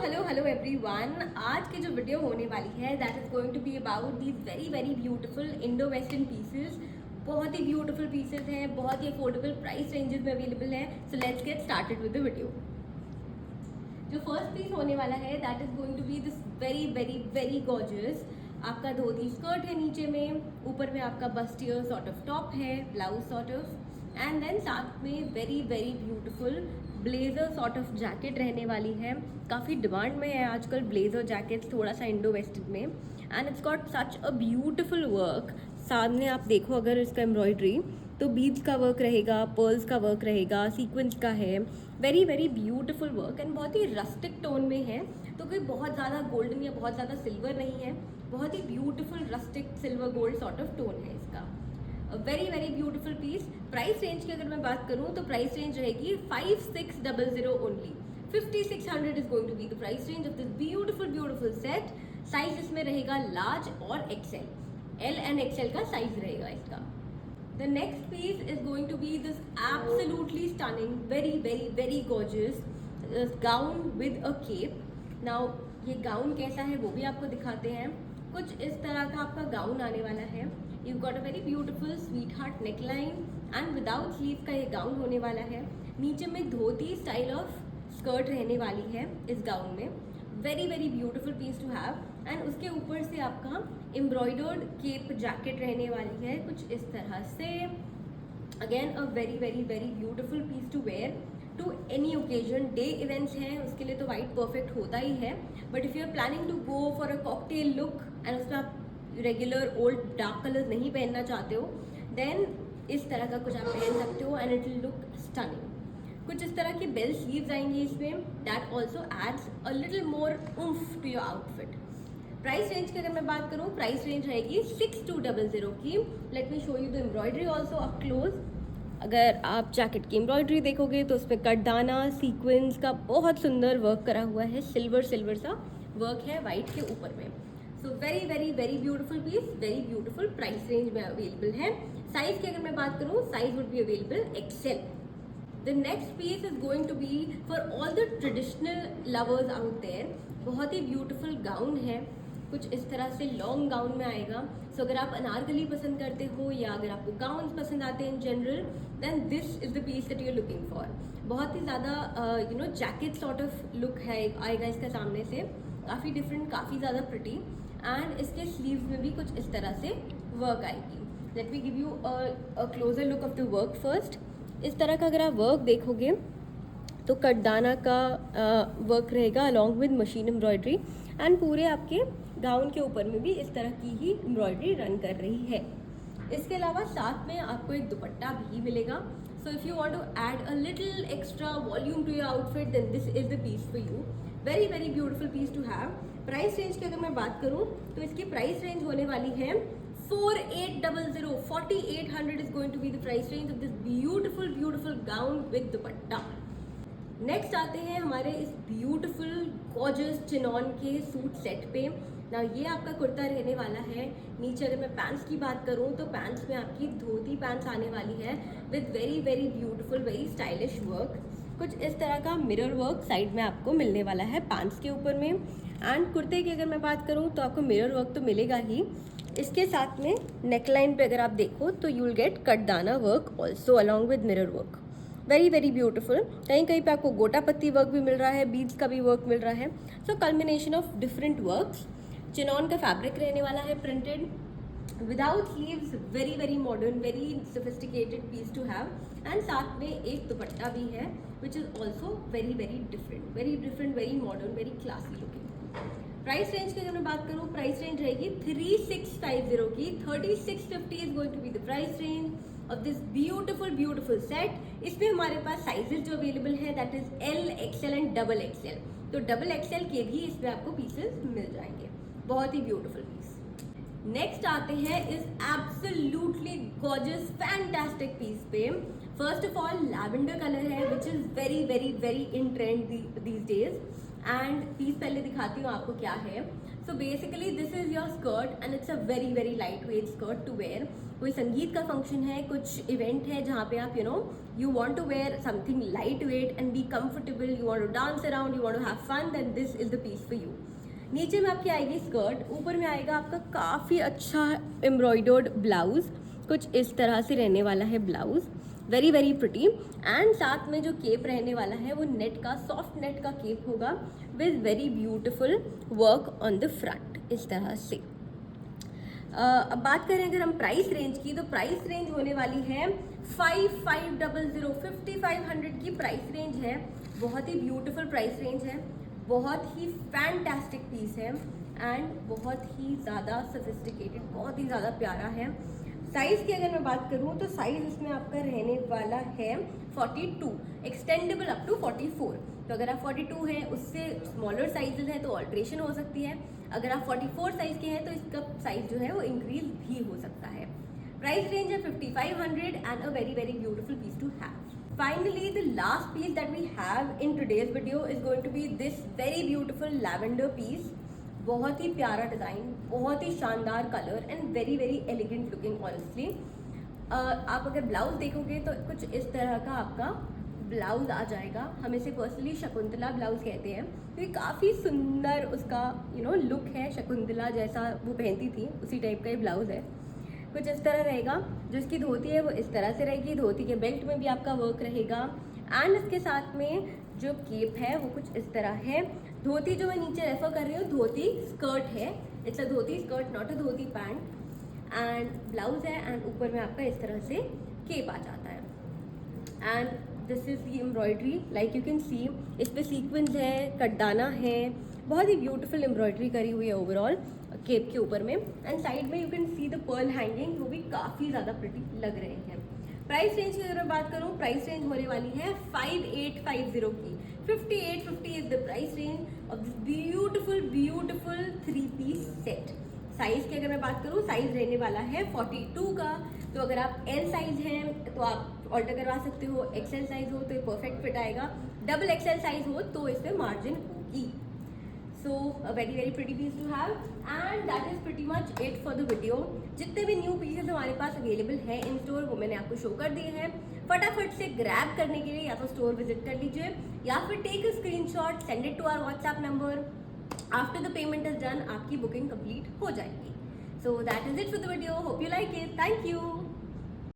Hello everyone. आज की जो वीडियो होने वाली है that is going to be about these very very beautiful Indo western pieces. बहुत ही ब्यूटीफुल पीसेस हैं, बहुत ही अफोर्डेबल प्राइस रेंजेस में अवेलेबल है। So let's get started with the video. जो फर्स्ट पीस होने वाला है that is going to be this very very very gorgeous. आपका धोती स्कर्ट है नीचे में, ऊपर में आपका बस्टियर सॉर्ट ऑफ टॉप है, blouse sort of, and then साथ में very very beautiful blazer sort of jacket रहने वाली है। काफ़ी डिमांड में है आजकल ब्लेजर जैकेट्स, थोड़ा सा इंडो वेस्टर्न में, and it's got such a beautiful work. सामने आप देखो अगर इसका एम्ब्रॉयडरी तो बीड्स का वर्क रहेगा, पर्ल्स का वर्क रहेगा, सीक्वेंस का है, very very beautiful work and बहुत ही रस्टिक टोन में है। तो कोई बहुत ज़्यादा गोल्डन या बहुत ज़्यादा सिल्वर नहीं है, बहुत ही beautiful rustic silver gold sort of tone है इसका। Very very beautiful piece. Price range की अगर मैं बात करूँ तो प्राइस रेंज रहेगी 5600 only. 5600 is going to be the price range of this beautiful beautiful set. Size इसमें रहेगा लार्ज और एक्सेल, एल एंड एक्सेल का साइज रहेगा इसका। The next piece is going to be this absolutely stunning, very very very gorgeous gown with a cape. Now ये gown कैसा है वो भी आपको दिखाते हैं। कुछ इस तरह का आपका गाउन आने वाला है। You've got a very beautiful sweetheart neckline and without sleeve का ये गाउन होने वाला है। नीचे में धोती स्टाइल ऑफ स्कर्ट रहने वाली है इस गाउन में। Very very beautiful piece to have. And उसके ऊपर से आपका एम्ब्रॉयडर्ड केप जैकेट रहने वाली है कुछ इस तरह से। Again a very very very beautiful piece to wear to any occasion. Day events हैं उसके लिए तो वाइट परफेक्ट होता ही है, but if you are planning to go for a cocktail look and उसमें आप रेगुलर ओल्ड डार्क कलर्स नहीं पहनना चाहते हो, देन इस तरह का कुछ आप पहन सकते हो and it will look stunning. कुछ इस तरह की बेल स्लीव्स आएंगी इसमें, that also adds a little more oomph to your outfit. Price range की अगर मैं बात करूँ, प्राइस रेंज रहेगी 6200 की। Let me show you the embroidery also up close. अगर आप जैकेट की एम्ब्रॉयडरी देखोगे तो उसमें कटदाना सीक्वेंस का बहुत सुंदर वर्क करा हुआ है, सिल्वर सिल्वर सा वर्क है वाइट के ऊपर में। So very very very beautiful piece, very beautiful price range में अवेलेबल है। साइज की अगर मैं बात करूँ, size would be available XL. The next piece is going to be for all the traditional lovers out there. बहुत ही beautiful gown है, कुछ इस तरह से लॉन्ग गाउन में आएगा। सो अगर आप अनारकली पसंद करते हो या अगर आपको गाउन पसंद आते हैं in general, then this is the piece that you are looking for. बहुत ही ज़्यादा जैकेट सॉर्ट ऑफ लुक है आएगा इसका सामने से, काफ़ी डिफरेंट, काफ़ी ज़्यादा प्रिटी, एंड इसके स्लीव्स में भी कुछ इस तरह से वर्क आएगी। Let me give you a closure look of the work first. इस तरह का अगर आप वर्क देखोगे तो कटदाना का वर्क रहेगा along with machine embroidery, and पूरे आपके गाउन के ऊपर में भी इस तरह की ही एम्ब्रॉयडरी रन कर रही है। इसके अलावा साथ में आपको एक दुपट्टा भी मिलेगा। So if you want to add a little extra volume to your outfit then this is the piece for you. Very very beautiful piece to have. Price range की अगर मैं बात करूँ तो इसकी प्राइस रेंज होने वाली है 4800। 4800 is going to be the price range of this beautiful beautiful gown with dupatta. Next आते हैं हमारे इस ब्यूटीफुल गॉर्जियस चिनॉन के सूट सेट पे। ना ये आपका कुर्ता रहने वाला है। नीचे अगर मैं पैंट्स की बात करूँ तो पैंट्स में आपकी धोती पैंट्स आने वाली है with very very beautiful very stylish work. कुछ इस तरह का मिरर वर्क साइड में आपको मिलने वाला है पैंट्स के ऊपर में। एंड कुर्ते की अगर मैं बात करूँ तो आपको मिरर वर्क तो मिलेगा ही, इसके साथ में नेकलाइन पे अगर आप देखो तो you will get katdana work also along with mirror work. Very very beautiful. कहीं कहीं पे आपको गोटा पत्ती वर्क भी मिल रहा है, बीड्स का भी वर्क मिल रहा है। So combination of different works. Chinon का फैब्रिक रहने वाला है printed without sleeves, very very modern very sophisticated piece to have, and साथ में एक दुपट्टा भी है which is also very very different, very modern, very classy looking. Price range की अगर मैं बात करूँ, प्राइस रेंज रहेगी 3650 की। 3650 is going to be the price range of this beautiful beautiful set. इसमें हमारे पास साइजेस जो अवेलेबल है that is L, XL and double XL. तो डबल एक्सएल के भी इसमें आपको पीसेस मिल जाएंगे। बहुत ही ब्यूटीफुल पीस। नेक्स्ट आते हैं इस एब्सोल्युटली गॉर्जियस फैंटास्टिक पीस पे। First of all lavender colour है which is very very very in trend these days, and piece पहले दिखाती हूँ आपको क्या है. So basically this is your skirt and it's a very very light weight skirt to wear. कोई संगीत का function है, कुछ इवेंट है जहाँ पे आप you want to wear something lightweight and be comfortable, you want to dance around, you want to have fun, then this is the piece for you. नीचे में आपकी आएगी स्कर्ट, ऊपर में आएगा आपका काफ़ी अच्छा एम्ब्रॉयडर्ड ब्लाउज. कुछ इस तरह से रहने वाला है blouse, very very pretty. And साथ में जो केप रहने वाला है वो नेट का, सॉफ्ट नेट का केप होगा with very beautiful work on the front, इस तरह से. अब बात करें अगर हम प्राइस रेंज की, तो प्राइस रेंज होने वाली है 5500 की प्राइस रेंज है. बहुत ही ब्यूटीफुल प्राइस रेंज है, बहुत ही फैंटास्टिक पीस है एंड बहुत ही ज़्यादा सोफिस्टिकेटेड, बहुत ही ज़्यादा प्यारा है. साइज़ की अगर मैं बात करूँ तो साइज़ इसमें आपका रहने वाला है 42, एक्सटेंडेबल अप टू 44. तो अगर आप 42 हैं, उससे स्मॉलर साइजेस हैं तो ऑल्ट्रेशन हो सकती है. अगर आप 44 साइज़ के हैं तो इसका साइज़ जो है वो इंक्रीज भी हो सकता है. प्राइस रेंज है 5500 and a very very beautiful piece to have. Finally, the last piece that we have in today's video is going to be this very beautiful lavender piece. बहुत ही प्यारा डिज़ाइन, बहुत ही शानदार colour and very very elegant looking honestly. आप अगर blouse देखोगे तो कुछ इस तरह का आपका ब्लाउज आ जाएगा. हम इसे पर्सनली शकुंतला ब्लाउज कहते हैं क्योंकि काफ़ी सुंदर उसका लुक है. शकुंतला जैसा वो पहनती थी उसी टाइप का ये ब्लाउज है. कुछ इस तरह रहेगा. जो इसकी धोती है वो इस तरह से रहेगी, धोती के बेल्ट में भी आपका वर्क रहेगा एंड इसके साथ में जो केप है वो कुछ इस तरह है. धोती जो मैं नीचे रेफर कर रही हूँ, धोती स्कर्ट है, it's a dhoti skirt not a dhoti pant. And blouse है एंड ऊपर में आपका इस तरह से केप आ जाता है. And this is the embroidery, like you can सी, इस पे सीक्वेंस है, कटदाना है, बहुत ही ब्यूटीफुल एम्ब्रॉयडरी करी हुई है ओवरऑल केप के ऊपर में. एंड साइड में you can see the pearl hanging, वो भी काफ़ी ज़्यादा प्रिटी लग रहे हैं. प्राइस रेंज की अगर मैं बात करूँ, प्राइस रेंज होने वाली है 5850 की. 5850 is the price range of this beautiful beautiful 3-piece set. Size की अगर मैं बात करूँ, साइज़ रहने वाला है 42 का. तो अगर आप एल साइज़ हैं तो आप ऑल्टर करवा सकते हो, एक्सएल साइज़ हो तो ये परफेक्ट फिट आएगा, डबल एक्सएल साइज़ हो तो इसमें मार्जिन होगी. So a very very pretty piece to have and that is pretty much it for the video. जितने भी न्यू पीसेस हमारे पास अवेलेबल है इन स्टोर वो मैंने आपको शो कर दिए हैं. फटाफट से ग्रैब करने के लिए या तो स्टोर विजिट कर लीजिए या फिर take a screenshot, send it to our WhatsApp number. After the payment is done आपकी बुकिंग कंप्लीट हो जाएगी. So that is it for the video. Hope you like it. Thank you.